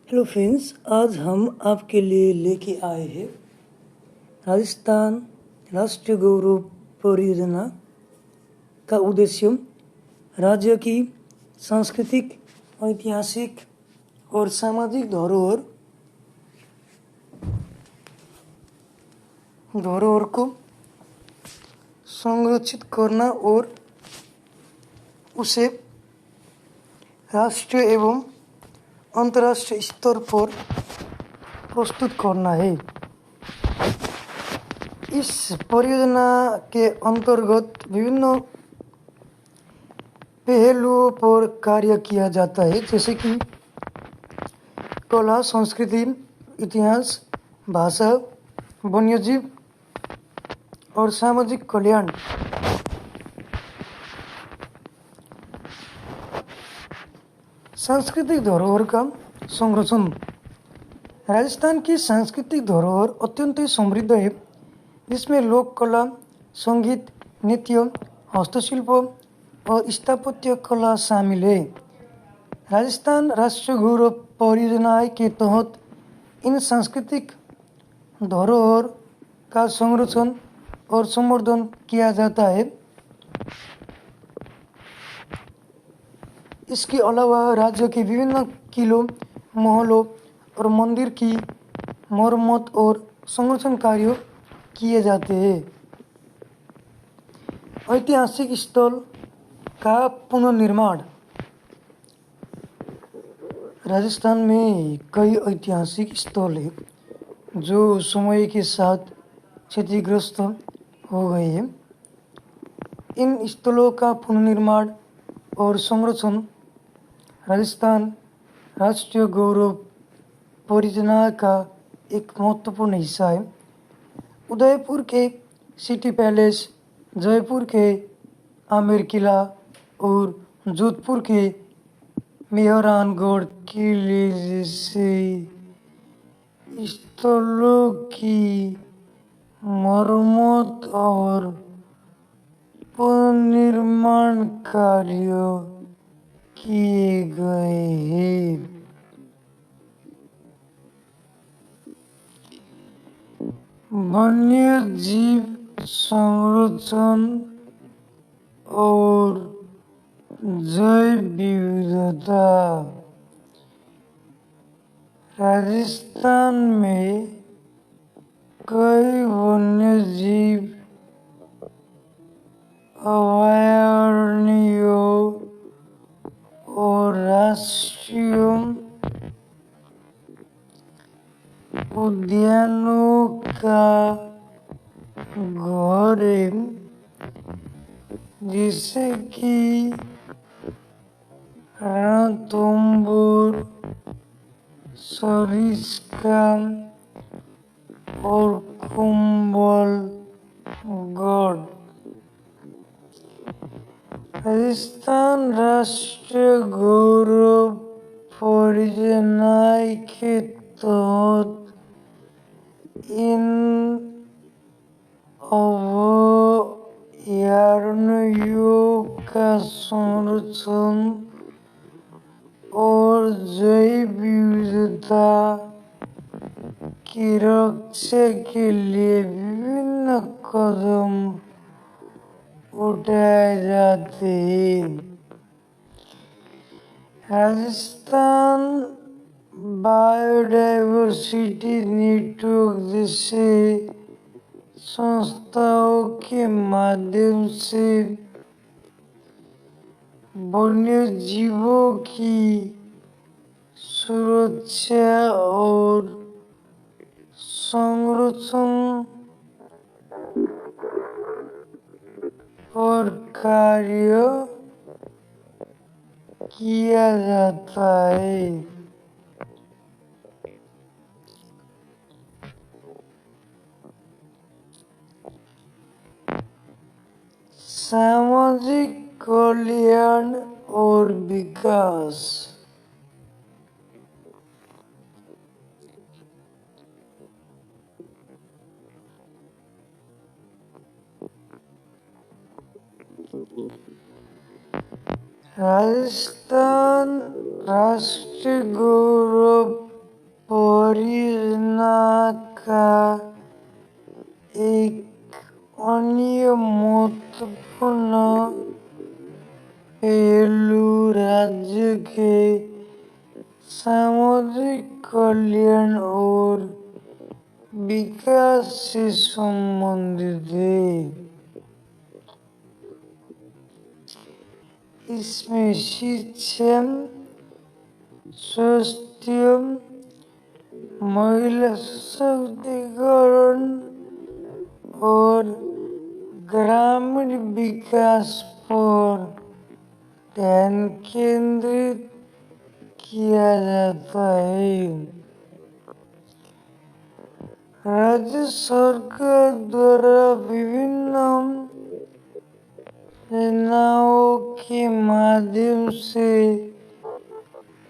Hello friends, आज हम आपके लिए लेके आए हैं राजस्थान राष्ट्रीय गौरव परियोजना का उद्देश्य राज्य की सांस्कृतिक, ऐतिहासिक और सामाजिक धरोहर को संरक्षित करना और उसे राष्ट्रीय एवं अंतर्राष्ट्रीय स्तर पर प्रस्तुत करना है। इस परियोजना के अंतर्गत विभिन्न पहलुओं पर कार्य किया जाता है, जैसे कि कला, संस्कृति, इतिहास, भाषा, वन्यजीव और सामाजिक कल्याण। सांस्कृतिक धरोहर का संरक्षण। राजस्थान की सांस्कृतिक धरोहर अत्यंत समृद्ध है, जिसमें लोक कला, संगीत, नृत्य, हस्तशिल्प और स्थापत्य कला शामिल है। राजस्थान राष्ट्रीय गौरव परियोजना के तहत इन सांस्कृतिक धरोहर का संरक्षण और संवर्धन किया जाता है। इसके अलावा राज्य के विभिन्न किलों, महलों और मंदिर की मरम्मत और संरक्षण कार्य किए जाते हैं। ऐतिहासिक स्थल का पुनर्निर्माण। राजस्थान में कई ऐतिहासिक स्थल हैं जो समय के साथ क्षतिग्रस्त हो गए हैं। इन स्थलों का पुनर्निर्माण और संरक्षण राजस्थान राष्ट्रीय गौरव परियोजना का एक महत्वपूर्ण हिस्सा है। उदयपुर के सिटी पैलेस, जयपुर के आमेर किला और जोधपुर के मेहरानगढ़ किले जैसे स्थलों की मरम्मत और पुनर्निर्माण कार्य किए गए हैं। वन्य जीव संरक्षण और जैव विविधता। राजस्थान में कई वन्य जीव अभयारण्यों और राष्ट्रीय उद्यानों का घर है, जैसे कि रणथंभौर, सरिस्का और कुंभलगढ़। राजस्थान राष्ट्रीय गौरव परियोजना के तहत इन अभयारण्यों का संरक्षण और जैव विविधता की रक्षा के लिए विभिन्न कदम उठाए जाते हैं। राजस्थान बायोडायवर्सिटी नेटवर्क जैसे संस्थाओं के माध्यम से वन्य जीवों की सुरक्षा और संरक्षण पर कार्य किया जाता है। सामाजिक कल्याण और विकास। राजस्थान राष्ट्रीय गौरव परियोजना का एक अन्य महत्वपूर्ण पहलू राज्य के सामाजिक कल्याण और विकास से संबंधित है। इसमें शिक्षा, स्वास्थ्य, महिला सशक्तिकरण और ग्रामीण विकास पर ध्यान केंद्रित किया जाता है। राज्य सरकार द्वारा विभिन्न योजनाओं के माध्यम से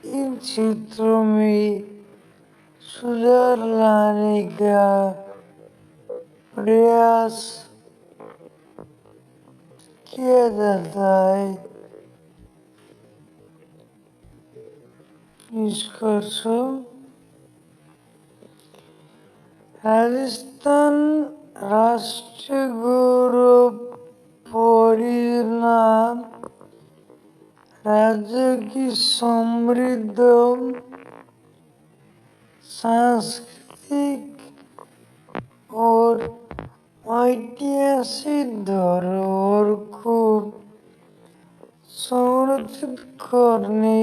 इन क्षेत्रों में सुधार लाने का प्रयास किया जाता है। निष्कर्ष: राजस्थान राष्ट्रीय गौरव परियोजना राज्य की समृद्ध सांस्कृतिक और ऐतिहासिक धरोहर को संरक्षित करने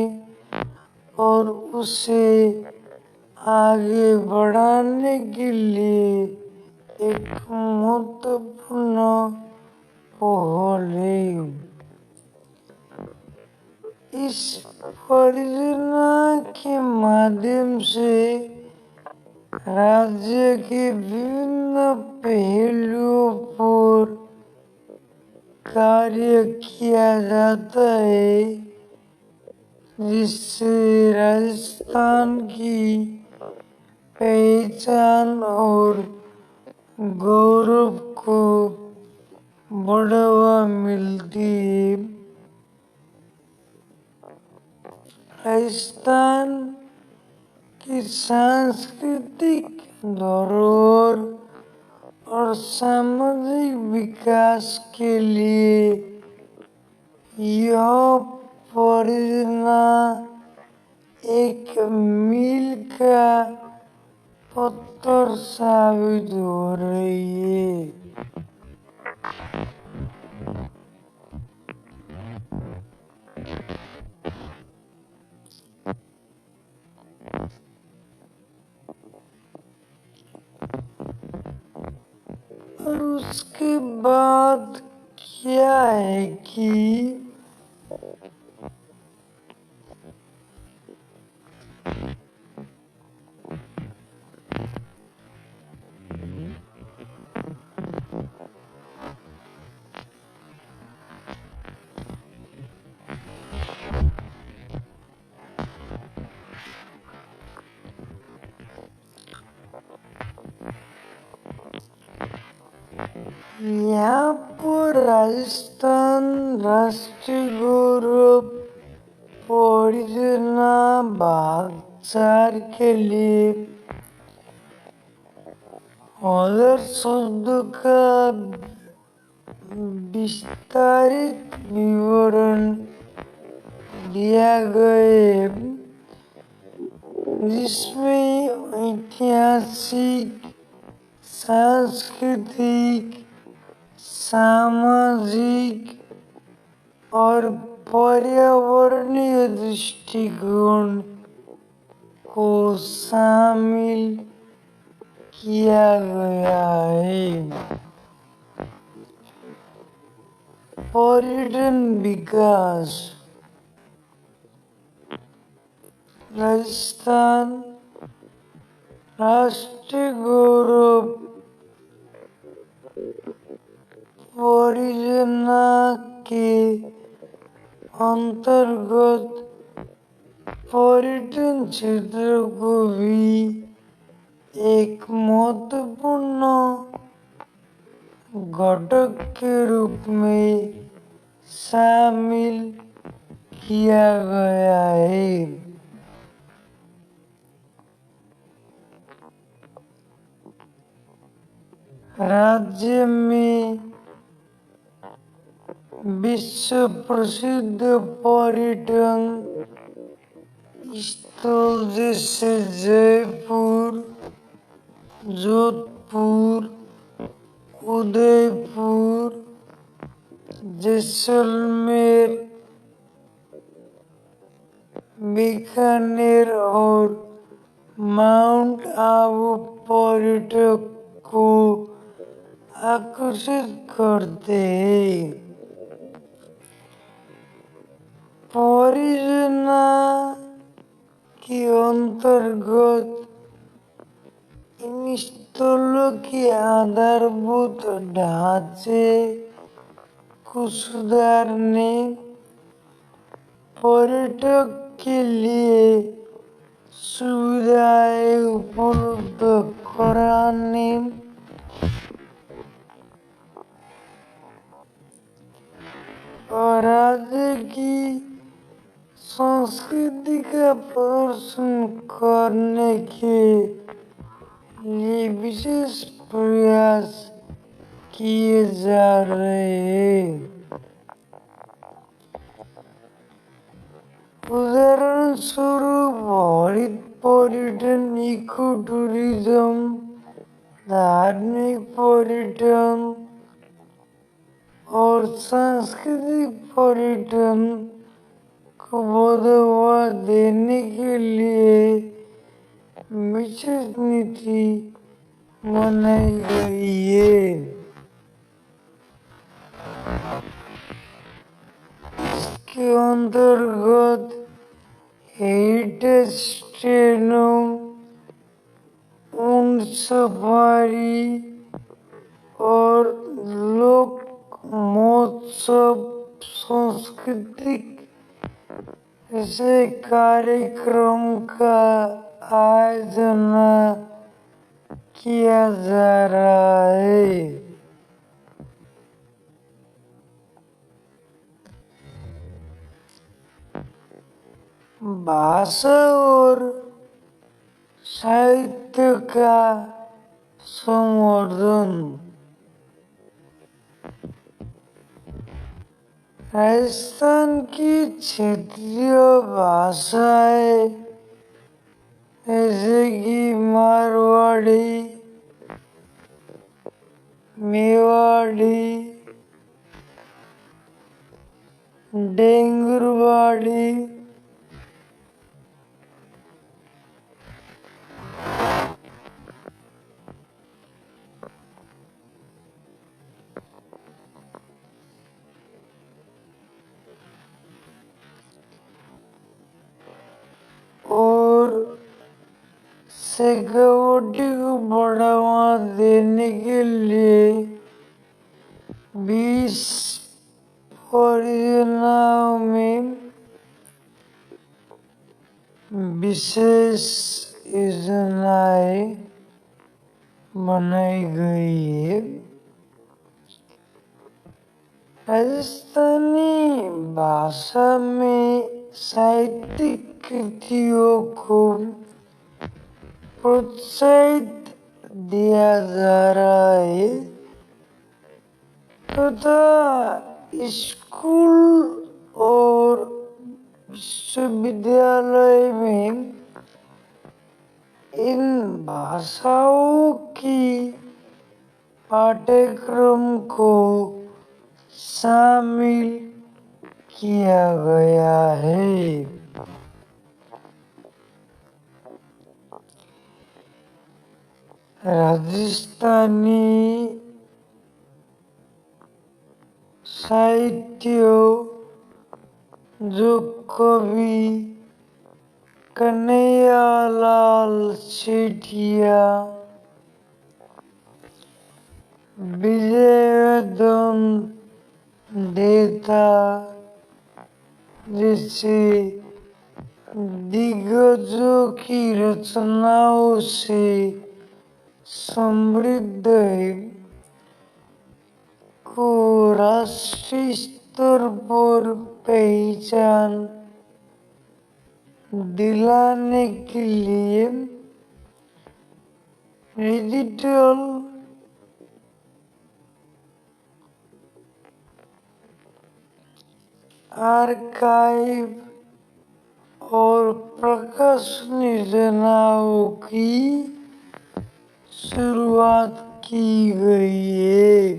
और उसे आगे बढ़ाने के लिए एक महत्वपूर्ण पहल है। इस परियोजना के माध्यम से राज्य के विभिन्न पहलुओं पर कार्य किया जाता है, जिससे राजस्थान की पहचान और गौरव को बढ़ावा मिलती है। राजस्थान की सांस्कृतिक धरोहर और सामाजिक विकास के लिए यह परियोजना एक मील का पत्थर साबित हो रही है। और उसके बाद क्या है कि यहाँ पर राजस्थान राष्ट्रीय गौरव परियोजना भाग 4 के लिए हजार शब्दों का विस्तारित विवरण दिया गया, जिसमें ऐतिहासिक, सांस्कृतिक, सामाजिक और पर्यावरणीय दृष्टिकोण को शामिल किया गया है। पर्यटन विकास: राजस्थान राष्ट्रीय गौरव परियोजना के अंतर्गत पर्यटन क्षेत्र को भी एक महत्वपूर्ण घटक के रूप में शामिल किया गया है। राज्य में विश्व प्रसिद्ध पर्यटन स्थल जैसे जयपुर, जोधपुर, उदयपुर, जैसलमेर, बीकानेर और माउंट आबू पर्यटक को आकर्षित करते हैं। परियोजना के अंतर्गत इन स्थलों के आधारभूत ढांचे को सुधारने, पर्यटक के लिए सुविधाएं उपलब्ध कराने, और राज्य की संस्कृति का प्रदर्शन करने के लिए विशेष प्रयास किए जा रहे हैं। उदाहरण स्वरूप हरित पर्यटन, इको टूरिज्म, धार्मिक पर्यटन और सांस्कृतिक पर्यटन को बढ़ावा देने के लिए विशेष नीति बनाई गई है। इसके अंतर्गत हेरिटेज ट्रेनों, ऊंट सफारी और लोक महोत्सव, सांस्कृतिक ऐसे कार्यक्रम का आयोजन किया जा रहा है। भाषा और साहित्य का संवर्धन। राजस्थान की क्षेत्रीय भाषाएं जैसे कि मारवाड़ी, मेवाड़ी, डेंगरवाड़ी, और शेखावटी को बढ़ावा देने के लिए 20 परियोजनाओं में विशेष योजनाएं बनाई गई है। राजस्थानी भाषा में साहित्यिक कृतियों को प्रोत्साहित दिया जा रहा है तथा स्कूल और विश्वविद्यालय में इन भाषाओं की पाठ्यक्रम को शामिल किया गया है। राजस्थानी साहित्य जो कवि कन्हैयालाल सेठिया, विजयवर्धन देथा जैसे दिग्गजों की रचनाओं से समृद्ध है, को राष्ट्रीय स्तर पर पहचान दिलाने के लिए डिजिटल आर्काइव और प्रकाशन योजनाओं की शुरुआत की गई है।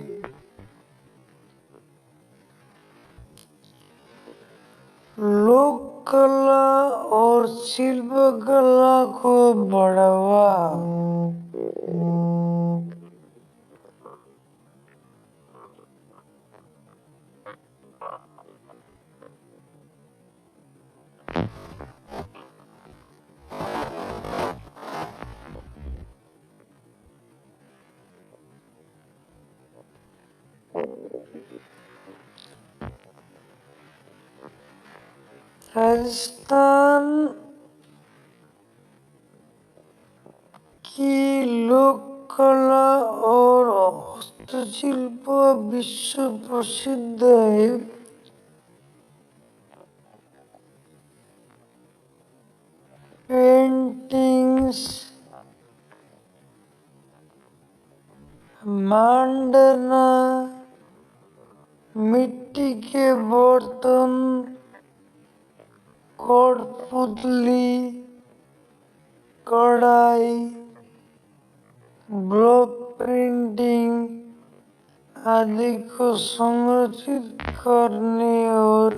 लोक कला और शिल्पकला को बढ़ावा। राजस्थान की लोक कला और हस्तशिल्प विश्व प्रसिद्ध है। पेंटिंग्स, मांडना, मिट्टी के बर्तन, कठपुतली, कढ़ाई, ब्लॉक प्रिंटिंग आदि को संरक्षित करने और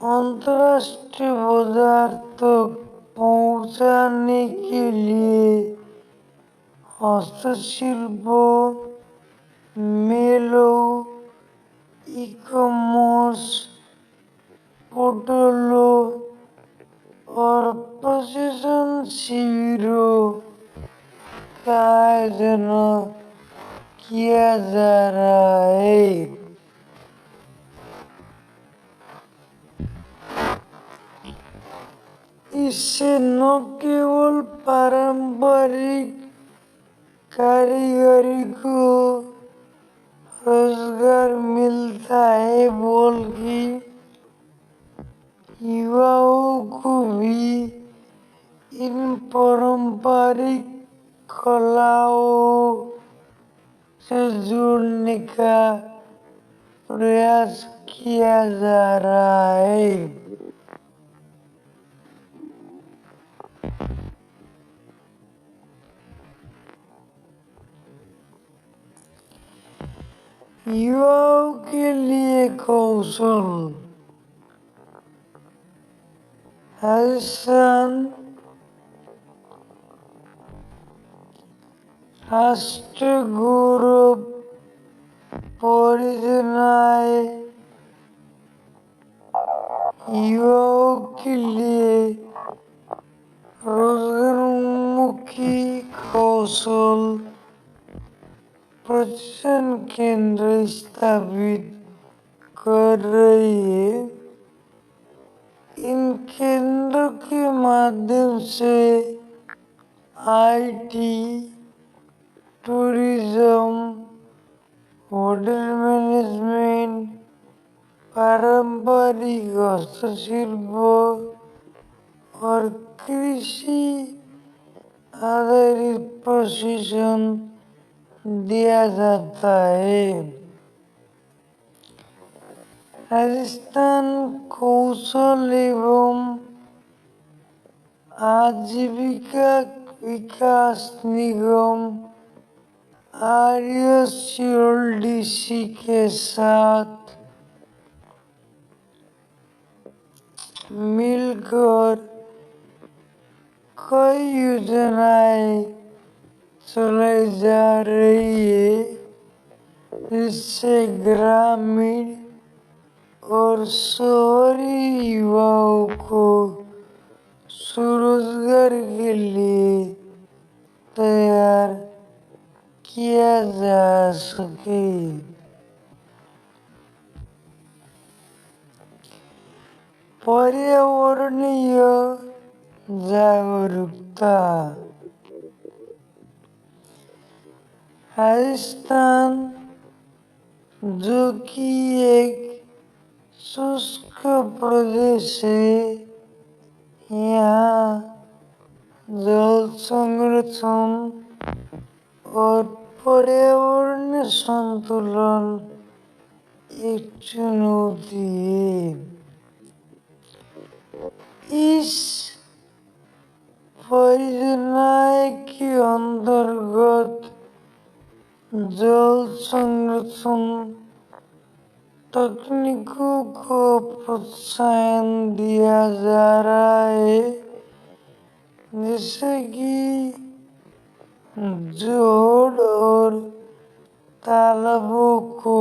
अंतर्राष्ट्रीय बाजार तक पहुंचाने के लिए हस्तशिल्पों, मेलों, ई-कॉमर्स पोर्टलों और प्रशिक्षण शिविरों का आयोजन किया जा रहा है। इससे न केवल पारंपरिक कारीगरी को रोजगार मिलता है बल्कि युवाओं को भी इन पारंपरिक कलाओं से जोड़ने का प्रयास किया जा रहा है। युवाओं के लिए कौशल। राजस्थान राष्ट्रीय गौरव परियोजनाएं युवाओं के लिए रोजगारोन्मुखी कौशल प्रशिक्षण केंद्र स्थापित कर रही है। इन केंद्रों के माध्यम से आईटी, टूरिज्म, होटल मैनेजमेंट, पारंपरिक हस्तशिल्प और कृषि आधारित प्रशिक्षण दिया जाता है। राजस्थान कौशल एवं आजीविका विकास निगम RSCLDC के साथ मिलकर कई योजनाएं चलाई जा रही है, जिससे ग्रामीण और शहरी युवाओं को स्वरोजगार के लिए तैयार किया जा सके। पर्यावरणीय जागरूकता। राजस्थान, जो कि एक शुष्क प्रदेश है, यहाँ जल संरक्षण और पर्यावरण संतुलन एक चुनौती है। इस परियोजना के अंतर्गत जल संरक्षण तकनीकों को प्रोत्साहन दिया जा रहा है, जैसे कि जोड़ और तालाबों को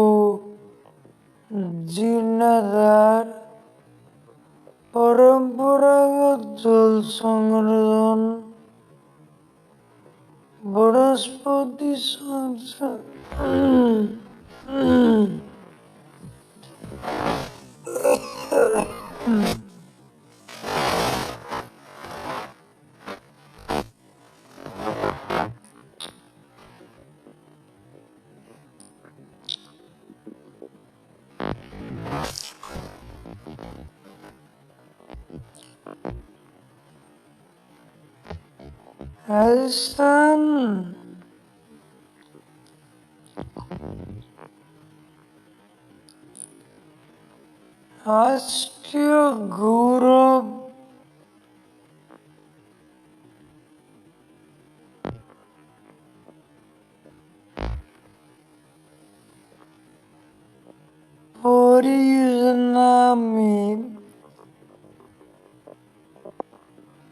जीर्णोद्धार, परंपरागत जल संरक्षण, वनस्पति संरक्षण, राजस्थान राष्ट्रीय गौरव परियोजना में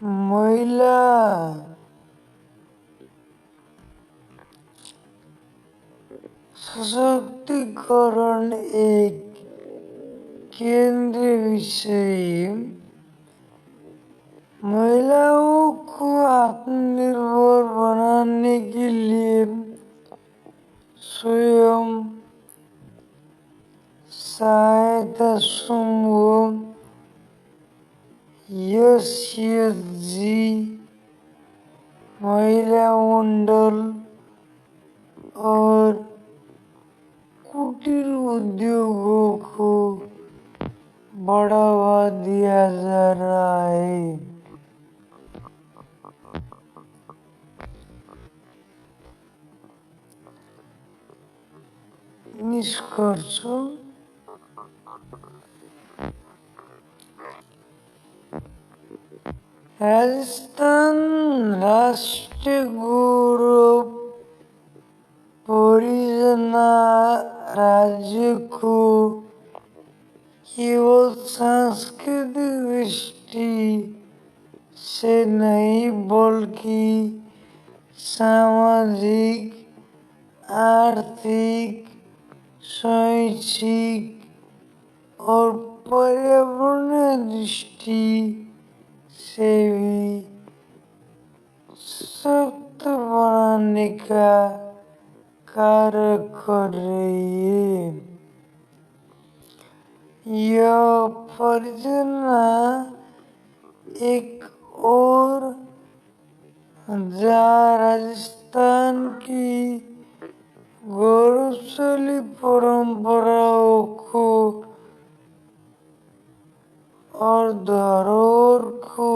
महिला सशक्तिकरण एक केंद्रीय विषय है। महिलाओं को आत्मनिर्भर बनाने के लिए स्वयं सहायता समूह, SHG, महिला मंडल और कुटीर उद्योगों को बढ़ावा दिया जा रहा है। निष्कर्ष, राजस्थान राष्ट्रीय गौरव परियोजना राज्य को केवल सांस्कृतिक दृष्टि से नहीं बल्कि सामाजिक, आर्थिक, शैक्षिक और पर्यावरणीय दृष्टि से भी सशक्त बनाने का कार्य कर रही है। यह परियोजना एक और जहाँ राजस्थान की गौरवशाली परंपराओं को और धरोहर को